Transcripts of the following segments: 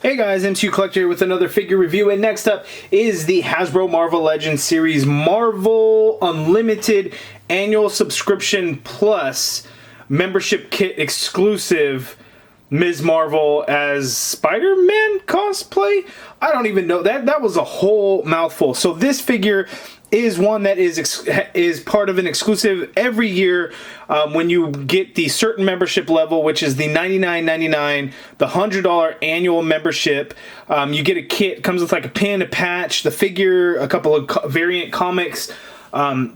Hey guys, MCU Collector here with another figure review, and next up is the Hasbro Marvel Legends series Marvel Unlimited Annual Subscription Plus Membership Kit exclusive Ms. Marvel as Spider-Man cosplay? I don't even know. That was a whole mouthful. So this figure is one that is part of an exclusive every year when you get the certain membership level, which is the $99.99, the $100 annual membership. You get a kit, comes with like a pin, a patch, the figure, a couple of variant comics,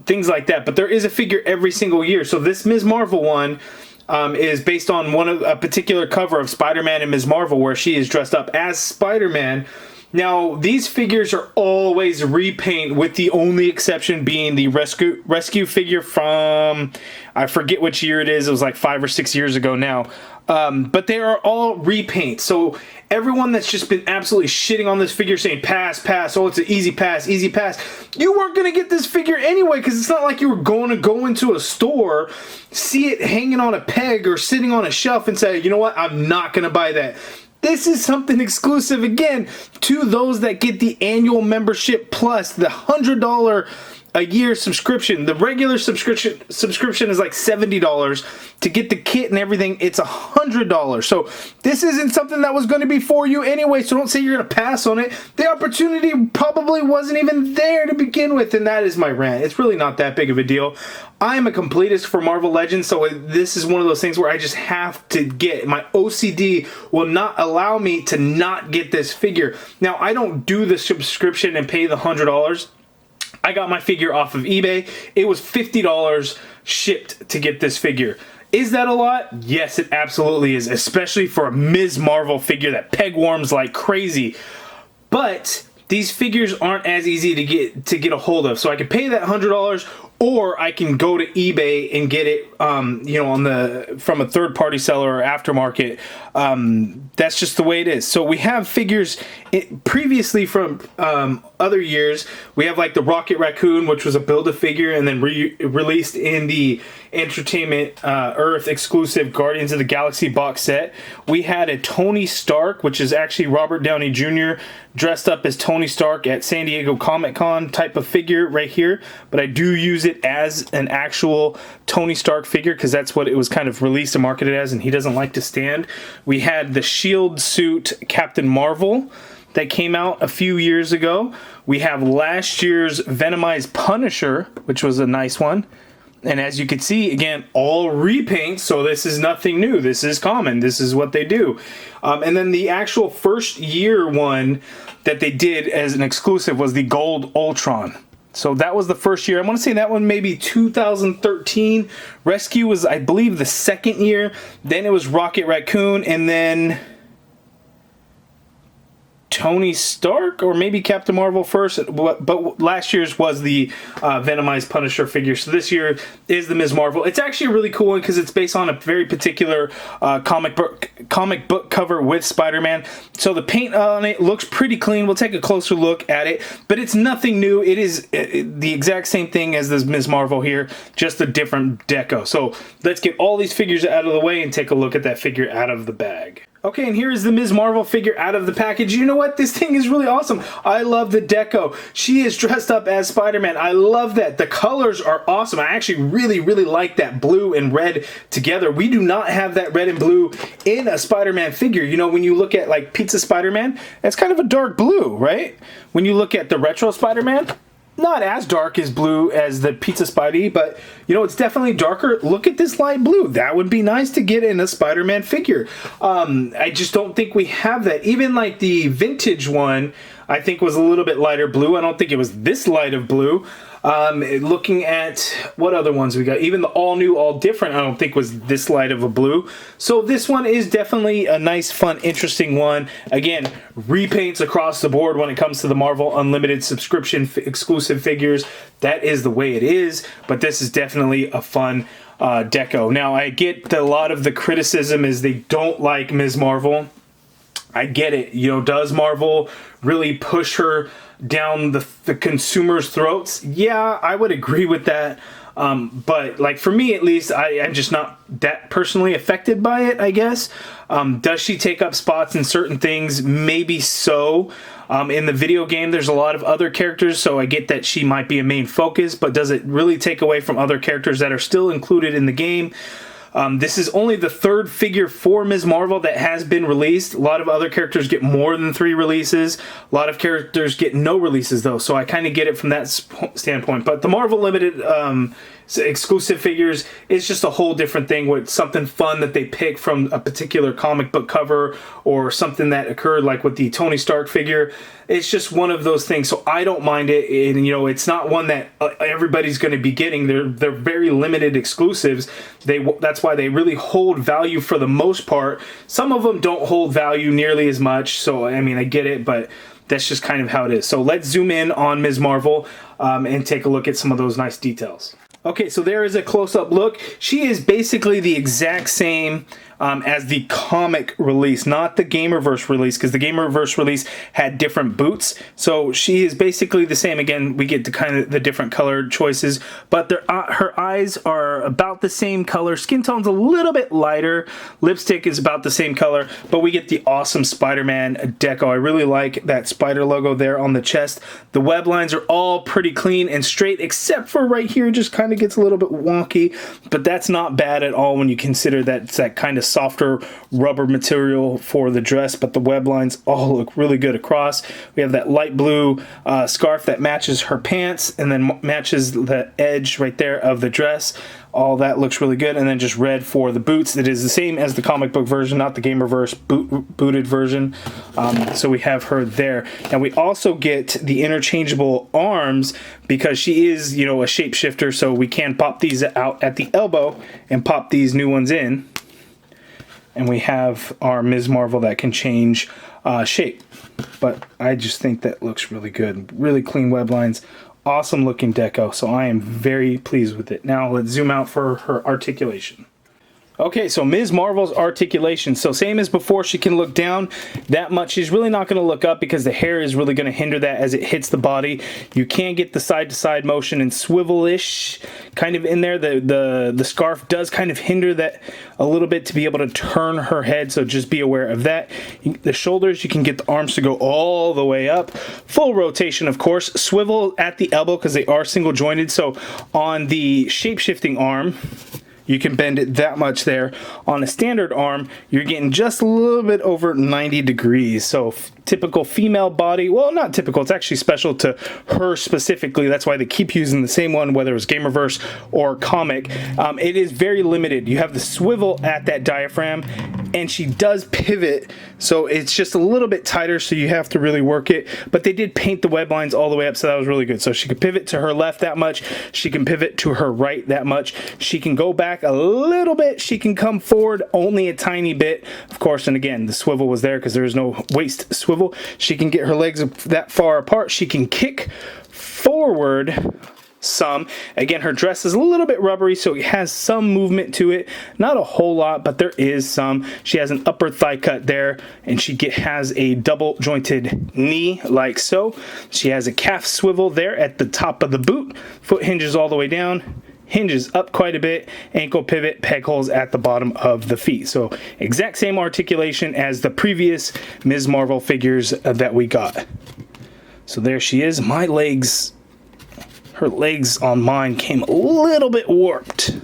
things like that. But there is a figure every single year. So this Ms. Marvel one is based on a particular cover of Spider-Man and Ms. Marvel where she is dressed up as Spider-Man. Now, these figures are always repaint, with the only exception being the rescue figure from, I forget which year it is. It was like 5 or 6 years ago now. But they are all repaint. So everyone that's just been absolutely shitting on this figure, saying pass, pass, oh, it's an easy pass, you weren't going to get this figure anyway, because it's not like you were going to go into a store, see it hanging on a peg or sitting on a shelf and say, you know what, I'm not going to buy that. This is something exclusive, again, to those that get the annual membership plus the $100 a year subscription. The regular subscription is like $70. To get the kit and everything, it's $100. So this isn't something that was going to be for you anyway, so don't say you're going to pass on it. The opportunity probably wasn't even there to begin with, and that is my rant. It's really not that big of a deal. I am a completist for Marvel Legends, so this is one of those things where I just have to get. My OCD will not allow me to not get this figure. Now, I don't do the subscription and pay the $100. I got my figure off of eBay. It was $50 shipped to get this figure. Is that a lot? Yes, it absolutely is, especially for a Ms. Marvel figure that peg warms like crazy. But these figures aren't as easy to get a hold of. So I can pay that $100, or I can go to eBay and get it, you know, from a third-party seller or aftermarket. That's just the way it is. So we have figures previously from other years. We have like the Rocket Raccoon, which was a Build-A-Figure and then released in the Entertainment Earth exclusive Guardians of the Galaxy box set. We had a Tony Stark, which is actually Robert Downey Jr. dressed up as Tony Stark at San Diego Comic-Con type of figure right here. But I do use it as an actual Tony Stark figure because that's what it was kind of released and marketed as, and he doesn't like to stand. We had the Shield suit Captain Marvel that came out a few years ago. We have last year's Venomized Punisher, which was a nice one. And as you can see, again, all repaint, so this is nothing new. This is common. This is what they do. And then the actual first year one that they did as an exclusive was the Gold Ultron. So that was the first year. I want to say that one maybe 2013. Rescue was, I believe, the second year. Then it was Rocket Raccoon, and then Tony Stark, or maybe Captain Marvel first, but last year's was the Venomized Punisher figure. So this year is the Ms. Marvel. It's actually a really cool one because it's based on a very particular comic book cover with Spider-Man. So the paint on it looks pretty clean. We'll take a closer look at it, but it's nothing new. It is the exact same thing as this Ms. Marvel here, just a different deco. So let's get all these figures out of the way and take a look at that figure out of the bag. Okay, and here is the Ms. Marvel figure out of the package. You know what? This thing is really awesome. I love the deco. She is dressed up as Spider-Man. I love that. The colors are awesome. I actually really, really like that blue and red together. We do not have that red and blue in a Spider-Man figure. You know, when you look at like Pizza Spider-Man, it's kind of a dark blue, right? When you look at the retro Spider-Man, not as dark as blue as the Pizza Spidey, but you know, it's definitely darker. Look at this light blue. That would be nice to get in a Spider-Man figure. I just don't think we have that. Even like the vintage one, I think was a little bit lighter blue. I don't think it was this light of blue. Looking at what other ones we got, even the all new, all different, I don't think was this light of a blue. So this one is definitely a nice, fun, interesting one. Again, repaints across the board when it comes to the Marvel Unlimited subscription exclusive figures. That is the way it is, but this is definitely a fun deco. Now, I get that a lot of the criticism is they don't like Ms. Marvel. I get it. You know, does Marvel really push her down the consumer's throats? Yeah, I would agree with that. But like for me at least, I'm just not that personally affected by it, I guess. Does she take up spots in certain things? Maybe so. In the video game, there's a lot of other characters, so I get that she might be a main focus, but does it really take away from other characters that are still included in the game? This is only the third figure for Ms. Marvel that has been released. A lot of other characters get more than 3 releases. A lot of characters get no releases, though, so I kind of get it from that standpoint. But the Marvel Limited exclusive figures is just a whole different thing with something fun that they pick from a particular comic book cover or something that occurred like with the Tony Stark figure. It's just one of those things, so I don't mind it. And you know, it's not one that everybody's going to be getting. They're very limited exclusives. That's why they really hold value for the most part. Some of them don't hold value nearly as much, so I mean, I get it, but that's just kind of how it is. So let's zoom in on Ms. Marvel and take a look at some of those nice details. Okay, so there is a close-up look. She is basically the exact same as the comic release, not the Gamerverse release, because the Gamerverse release had different boots. So she is basically the same. Again, we get to kind of the different color choices, but her eyes are about the same color. Skin tone's a little bit lighter. Lipstick is about the same color, but we get the awesome Spider-Man deco. I really like that spider logo there on the chest. The web lines are all pretty clean and straight, except for right here, just kind of gets a little bit wonky, but that's not bad at all when you consider that it's that kind of softer rubber material for the dress. But the web lines all look really good across. We have that light blue scarf that matches her pants and then matches the edge right there of the dress. All that looks really good. And then just red for the boots. It is the same as the comic book version, not the Gamerverse booted version. So we have her there. And we also get the interchangeable arms because she is, you know, a shapeshifter. So we can pop these out at the elbow and pop these new ones in. And we have our Ms. Marvel that can change shape. But I just think that looks really good. Really clean web lines. Awesome looking deco, so I am very pleased with it. Now let's zoom out for her articulation. Okay, so Ms. Marvel's articulation. So same as before, she can look down that much. She's really not going to look up because the hair is really going to hinder that as it hits the body. You can get the side-to-side motion and swivel-ish kind of in there. The scarf does kind of hinder that a little bit to be able to turn her head, so just be aware of that. The shoulders, you can get the arms to go all the way up. Full rotation, of course. Swivel at the elbow because they are single-jointed. So on the shape-shifting arm, you can bend it that much there. On a standard arm, you're getting just a little bit over 90 degrees. So typical female body, well, not typical, it's actually special to her specifically. That's why they keep using the same one, whether it's Gamerverse or comic. It is very limited. You have the swivel at that diaphragm, and she does pivot, so it's just a little bit tighter, so you have to really work it. But they did paint the web lines all the way up, so that was really good. So she could pivot to her left that much. She can pivot to her right that much. She can go back a little bit. She can come forward only a tiny bit. Of course, and again, the swivel was there because there is no waist swivel. She can get her legs that far apart. She can kick forward some. Again, her dress is a little bit rubbery, so it has some movement to it. Not a whole lot, but there is some. She has an upper thigh cut there, and she has a double jointed knee like so. She has a calf swivel there at the top of the boot. Foot hinges all the way down. Hinges up quite a bit, ankle pivot, peg holes at the bottom of the feet. So exact same articulation as the previous Ms. Marvel figures that we got. So there she is. My legs, her legs on mine came a little bit warped.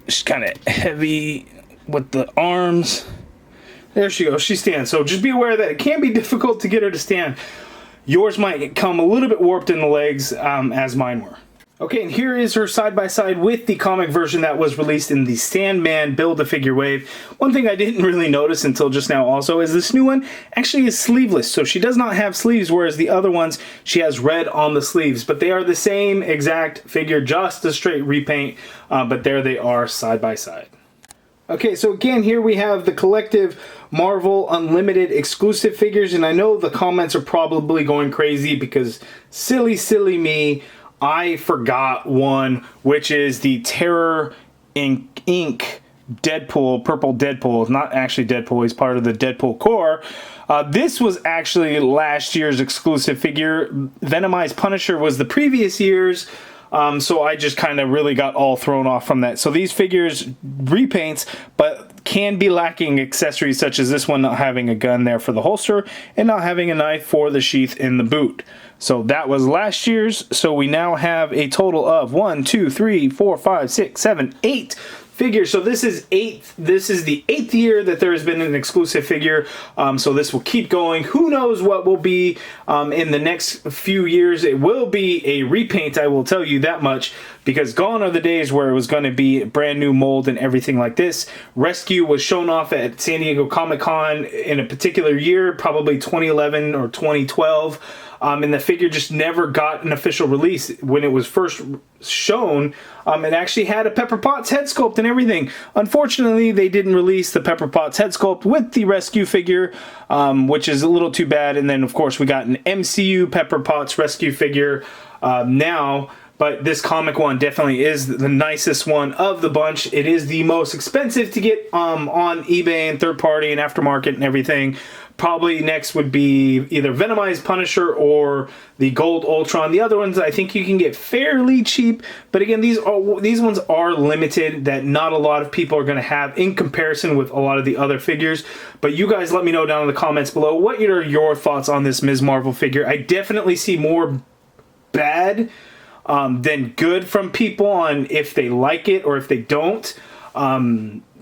She's kind of heavy with the arms. There she goes, she stands. So just be aware that it can be difficult to get her to stand. Yours might come a little bit warped in the legs as mine were. Okay, and here is her side-by-side with the comic version that was released in the Sandman Build-A-Figure wave. One thing I didn't really notice until just now also is this new one actually is sleeveless. So she does not have sleeves, whereas the other ones, she has red on the sleeves. But they are the same exact figure, just a straight repaint, but there they are side-by-side. Okay, so again, here we have the collective Marvel Unlimited exclusive figures, and I know the comments are probably going crazy because silly me, I forgot one, which is the Terror Inc. Deadpool, purple Deadpool. Not actually Deadpool, he's part of the Deadpool Corps. This was actually last year's exclusive figure. Venomized Punisher was the previous year's. So I just kind of really got all thrown off from that. So these figures repaints, but can be lacking accessories such as this one not having a gun there for the holster and not having a knife for the sheath in the boot. So that was last year's. So we now have a total of 1, 2, 3, 4, 5, 6, 7, 8 figures. So this is the 8th year that there has been an exclusive figure. So this will keep going. Who knows what will be in the next few years. It will be a repaint, I will tell you that much, because gone are the days where it was going to be brand new mold and everything like this. Rescue was shown off at San Diego Comic-Con in a particular year, probably 2011 or 2012. And the figure just never got an official release. When it was first shown, it actually had a Pepper Potts head sculpt and everything. Unfortunately, they didn't release the Pepper Potts head sculpt with the Rescue figure, which is a little too bad. And then, of course, we got an MCU Pepper Potts Rescue figure now. But this comic one definitely is the nicest one of the bunch. It is the most expensive to get on eBay and third party and aftermarket and everything. Probably next would be either Venomized Punisher or the Gold Ultron. The other ones I think you can get fairly cheap, but again, these ones are limited, that not a lot of people are going to have in comparison with a lot of the other figures. But you guys let me know down in the comments below, what are your thoughts on this Ms. Marvel figure? I definitely see more bad than good from people on if they like it or if they don't.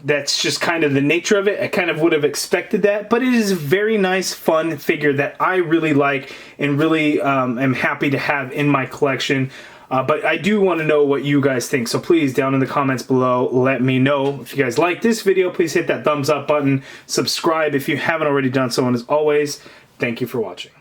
That's just kind of the nature of it. I kind of would have expected that, but it is a very nice, fun figure that I really like and really am happy to have in my collection. But I do want to know what you guys think, so please, down in the comments below, let me know. If you guys like this video, please hit that thumbs up button. Subscribe if you haven't already done so, and as always, thank you for watching.